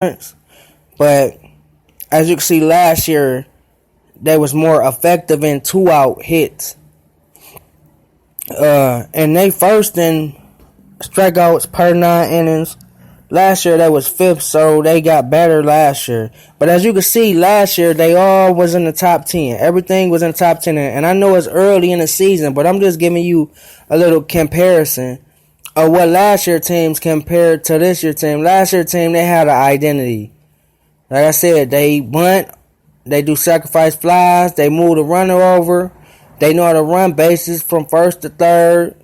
But as you can see, last year they was more effective in 2-out hits. And they first in strikeouts per 9 innings. Last year they was fifth, so they got better last year. But as you can see, last year they all was in the top 10. Everything was in the top 10. And I know it's early in the season, but I'm just giving you a little comparison of what last year teams compared to this year team. Last year team, they had an identity. Like I said, they bunt, they do sacrifice flies, they move the runner over, they know how to run bases from first to third,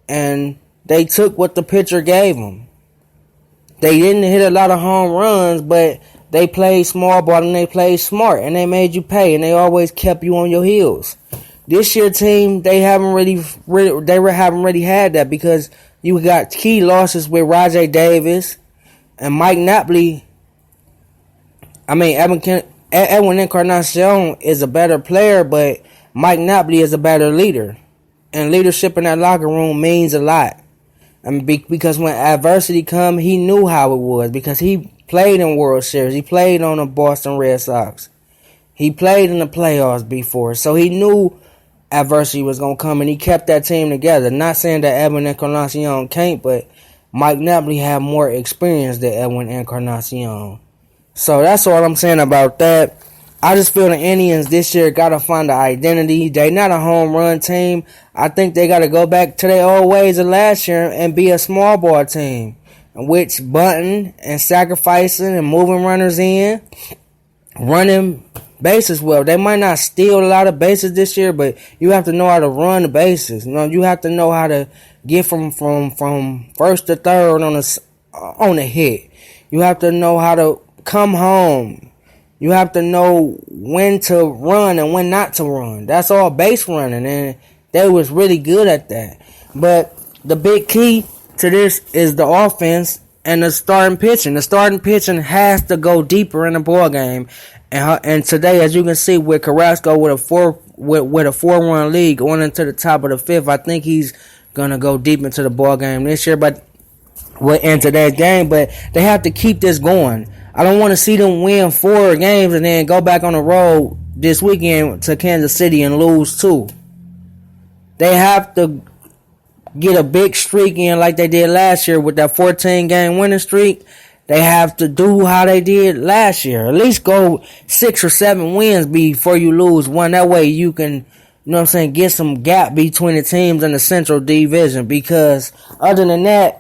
and they took what the pitcher gave them. They didn't hit a lot of home runs, but they played small ball and they played smart, and they made you pay, and they always kept you on your heels. This year team, they haven't really had that because you got key losses with Rajay Davis and Mike Napoli. Edwin Encarnacion is a better player, but Mike Napoli is a better leader, and leadership in that locker room means a lot. Because when adversity come, he knew how it was because he played in World Series. He played on the Boston Red Sox. He played in the playoffs before, so he knew adversity was going to come, and he kept that team together. Not saying that Edwin Encarnacion can't, but Mike Napoli had more experience than Edwin Encarnacion. So that's all I'm saying about that. I just feel the Indians this year got to find an identity. They not a home run team. I think they got to go back to their old ways of last year and be a small ball team, which bunting and sacrificing and moving runners in, running bases well. They might not steal a lot of bases this year, but you have to know how to run the bases. You have to know how to get from first to third on a hit. You have to know how to come home. You have to know when to run and when not to run. That's all base running, and they was really good at that. But the big key to this is the offense and the starting pitching. The starting pitching has to go deeper in the ball game. And today, as you can see, with Carrasco with a 4-run lead going into the top of the fifth, I think he's gonna go deep into the ball game this year. But in today's game, but they have to keep this going. I don't want to see them win 4 games and then go back on the road this weekend to Kansas City and lose 2. They have to get a big streak in like they did last year with that 14-game winning streak. They have to do how they did last year. At least go 6 or 7 wins before you lose 1. That way you can, get some gap between the teams in the Central Division. Because other than that,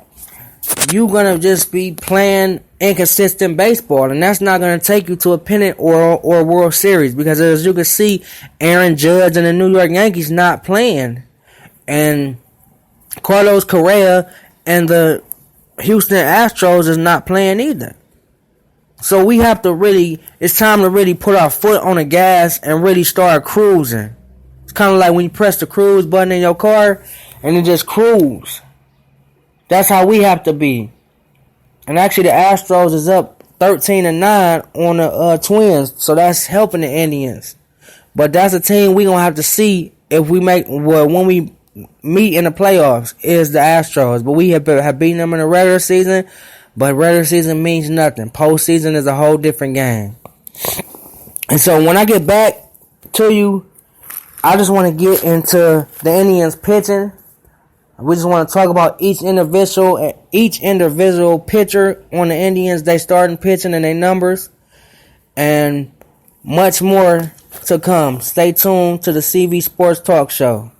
you're going to just be playing inconsistent baseball. And that's not going to take you to a pennant or World Series. Because as you can see, Aaron Judge and the New York Yankees not playing. And Carlos Correa and the Houston Astros is not playing either. So we have to it's time to really put our foot on the gas and really start cruising. It's kind of like when you press the cruise button in your car and it just cruise. That's how we have to be. And actually the Astros is up 13-9 on the Twins. So that's helping the Indians. But that's a team we're going to have to see if we when we meet in the playoffs is the Astros. But we have beaten them in the regular season. But regular season means nothing. Postseason is a whole different game. And so when I get back to you, I just want to get into the Indians pitching. We just want to talk about each individual pitcher on the Indians, they starting pitching and their numbers. And much more to come. Stay tuned to the CV Sports Talk Show.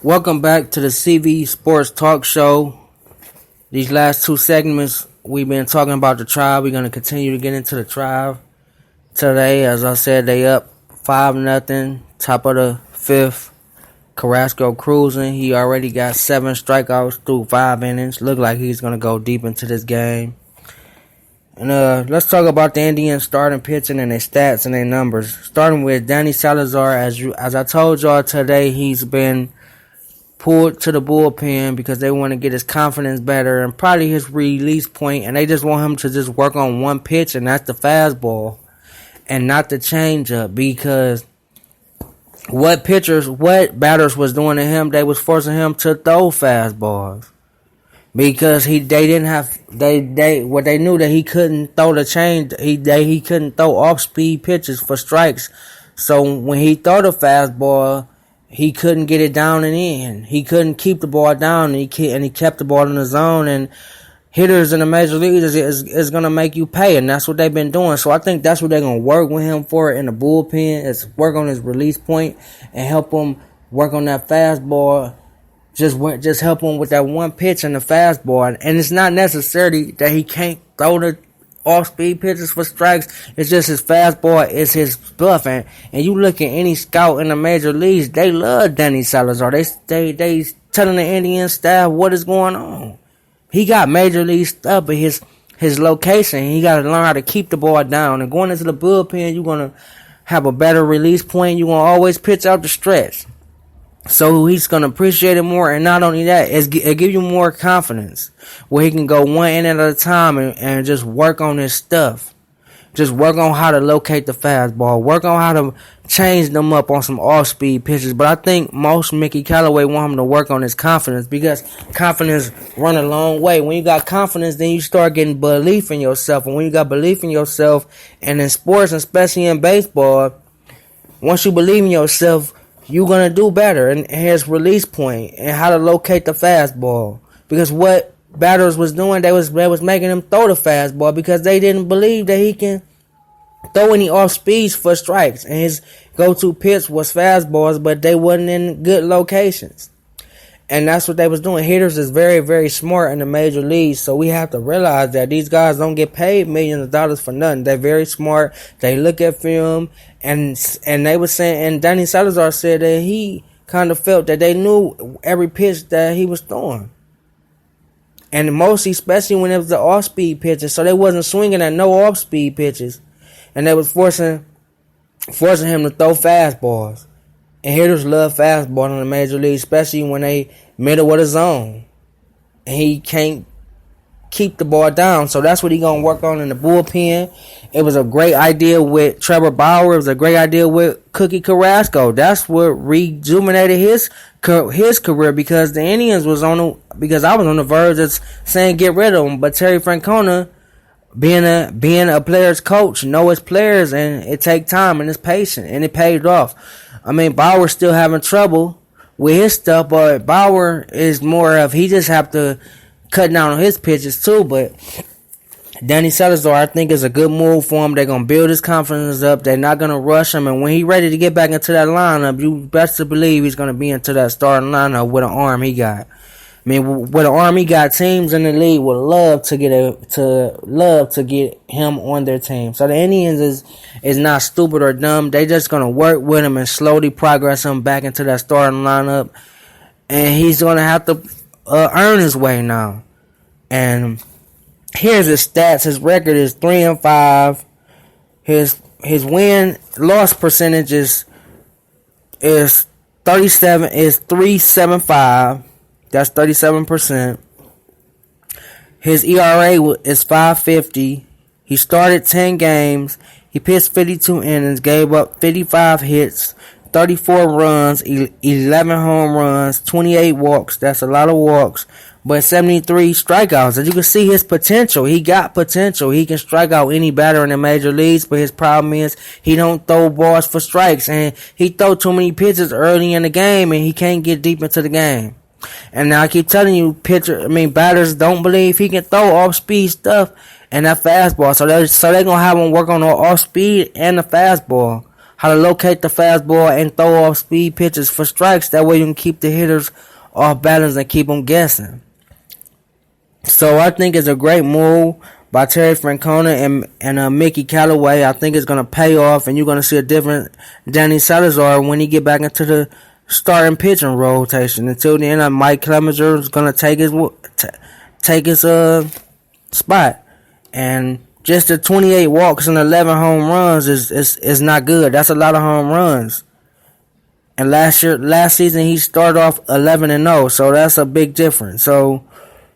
Welcome back to the CV Sports Talk Show. These last two segments, we've been talking about the Tribe. We're going to continue to get into the Tribe today. As I said, they up 5-0, top of the fifth. Carrasco cruising. He already got 7 strikeouts through 5 innings. Look like he's going to go deep into this game. And let's talk about the Indians starting pitching and their stats and their numbers. Starting with Danny Salazar. As I told y'all today, he's been pulled to the bullpen because they want to get his confidence better and probably his release point, and they just want him to just work on one pitch, and that's the fastball and not the changeup, because what batters was doing to him, they was forcing him to throw fastballs because they knew that he couldn't throw the change, he couldn't throw off speed pitches for strikes. So when he threw the fastball, he couldn't get it down and in. He couldn't keep the ball down, and he kept the ball in the zone. And hitters in the major leagues is going to make you pay, and that's what they've been doing. So I think that's what they're going to work with him for in the bullpen, is work on his release point and help him work on that fastball. Just help him with that one pitch and the fastball. And it's not necessarily that he can't throw the off-speed pitches for strikes. It's just his fastball is his stuff. And you look at any scout in the major leagues, they love Danny Salazar. They telling the Indian staff what is going on. He got major league stuff, but his location, he got to learn how to keep the ball down. And going into the bullpen, you're going to have a better release point. You're going to always pitch out the stretch. So he's going to appreciate it more. And not only that, it gives you more confidence where he can go one inning at a time and just work on his stuff. Just work on how to locate the fastball. Work on how to change them up on some off-speed pitches. But I think most Mickey Callaway want him to work on his confidence, because confidence run a long way. When you got confidence, then you start getting belief in yourself. And when you got belief in yourself, and in sports, especially in baseball, once you believe in yourself, you're going to do better. And here's release point and how to locate the fastball. Because what batters was doing, they was making him throw the fastball because they didn't believe that he can throw any off speeds for strikes. And his go-to pitch was fastballs, but they wasn't in good locations. And that's what they was doing. Hitters is very, very smart in the major leagues, so we have to realize that these guys don't get paid millions of dollars for nothing. They're very smart. They look at film, and they were saying, and Danny Salazar said that he kind of felt that they knew every pitch that he was throwing. And mostly, especially when it was the off-speed pitches, so they wasn't swinging at no off-speed pitches, and they was forcing him to throw fastballs. And hitters love fastball in the major league, especially when they middle of the zone. And he can't keep the ball down. So that's what he's going to work on in the bullpen. It was a great idea with Trevor Bauer. It was a great idea with Cookie Carrasco. That's what rejuvenated his career, because the Indians because I was on the verge of saying get rid of him. But Terry Francona, being a player's coach, know his players, and it take time and it's patient, and it paid off. I mean, Bauer's still having trouble with his stuff, but Bauer is more of, he just have to cut down on his pitches too. But Danny Salazar, I think, is a good move for him. They're going to build his confidence up. They're not going to rush him. And when he's ready to get back into that lineup, you best to believe he's going to be into that starting lineup with an arm he got. I mean, with an arm he got, teams in the league would love to get him on their team. So the Indians is not stupid or dumb. They just gonna work with him and slowly progress him back into that starting lineup. And he's gonna have to earn his way now. And here's his stats. His record is 3-5. His win-loss percentage is 3.75. That's 37%. His ERA is 5.50. He started 10 games. He pitched 52 innings, gave up 55 hits, 34 runs, 11 home runs, 28 walks. That's a lot of walks. But 73 strikeouts. As you can see, his potential. He got potential. He can strike out any batter in the major leagues, but his problem is he don't throw balls for strikes. And he throw too many pitches early in the game, and he can't get deep into the game. And now I keep telling you, batters don't believe he can throw off-speed stuff and that fastball. So they're going to have him work on the off-speed and the fastball. how to locate the fastball and throw off speed pitches for strikes. That way you can keep the hitters off balance and keep them guessing. So I think it's a great move by Terry Francona and Mickey Callaway. I think it's going to pay off, and you're going to see a different Danny Salazar when he get back into the starting pitching rotation. Until then, Mike Clemenger is going to take his spot. And just the 28 walks and 11 home runs is not good. That's a lot of home runs. And last season he started off 11-0, so that's a big difference. So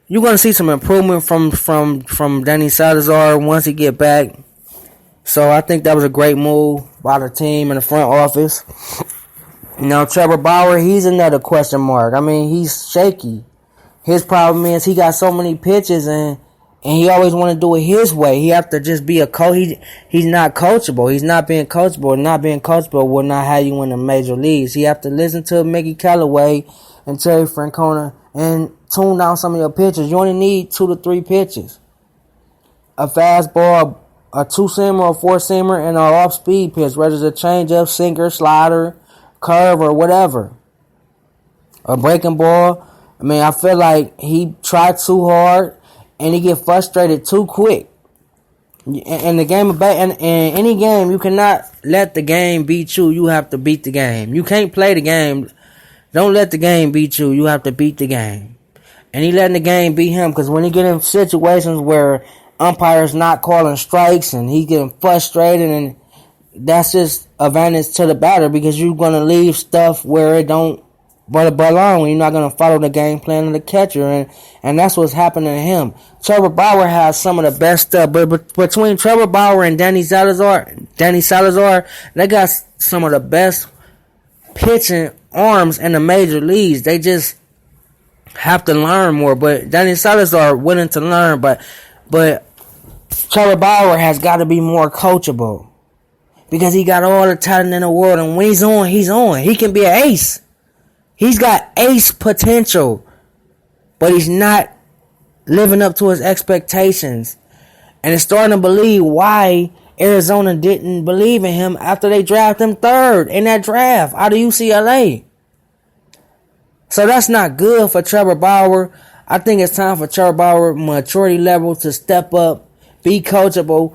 you're gonna see some improvement from Danny Salazar once he get back. So I think that was a great move by the team in the front office. Now Trevor Bauer, he's another question mark. I mean, he's shaky. His problem is he got so many pitches and he always want to do it his way. He have to just be a coach. He's not coachable. He's not being coachable. Not being coachable will not have you in the major leagues. You have to listen to Mickey Callaway and Terry Francona and tune down some of your pitches. You only need 2 to 3 pitches. A fastball, a 2-seamer, a 4-seamer, and an off-speed pitch, whether it's a changeup, sinker, slider, curve, or whatever. A breaking ball. I mean, I feel like he tried too hard. And he get frustrated too quick. In the game of in any game, you cannot let the game beat you. You have to beat the game. You can't play the game. Don't let the game beat you. You have to beat the game. And he letting the game beat him because when he get in situations where umpires not calling strikes and he getting frustrated, and that's just advantage to the batter because you're gonna leave stuff where it don't belong. You're not gonna follow the game plan of the catcher, and that's what's happening to him. Trevor Bauer has some of the best stuff, but between Trevor Bauer and Danny Salazar, they got some of the best pitching arms in the major leagues. They just have to learn more. But Danny Salazar willing to learn, but Trevor Bauer has got to be more coachable because he got all the talent in the world, and when he's on, he's on. He can be an ace. He's got ace potential, but he's not living up to his expectations. And it's starting to believe why Arizona didn't believe in him after they drafted him 3rd in that draft out of UCLA. So that's not good for Trevor Bauer. I think it's time for Trevor Bauer maturity level to step up, be coachable,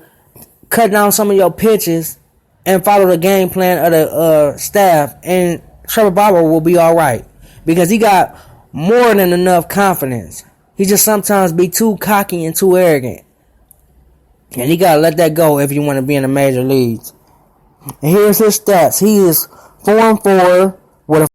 cut down some of your pitches, and follow the game plan of the staff. And Trevor Bauer will be all right because he got more than enough confidence. He just sometimes be too cocky and too arrogant. And he got to let that go if you want to be in the major leagues. And here's his stats. He is 4-4 with a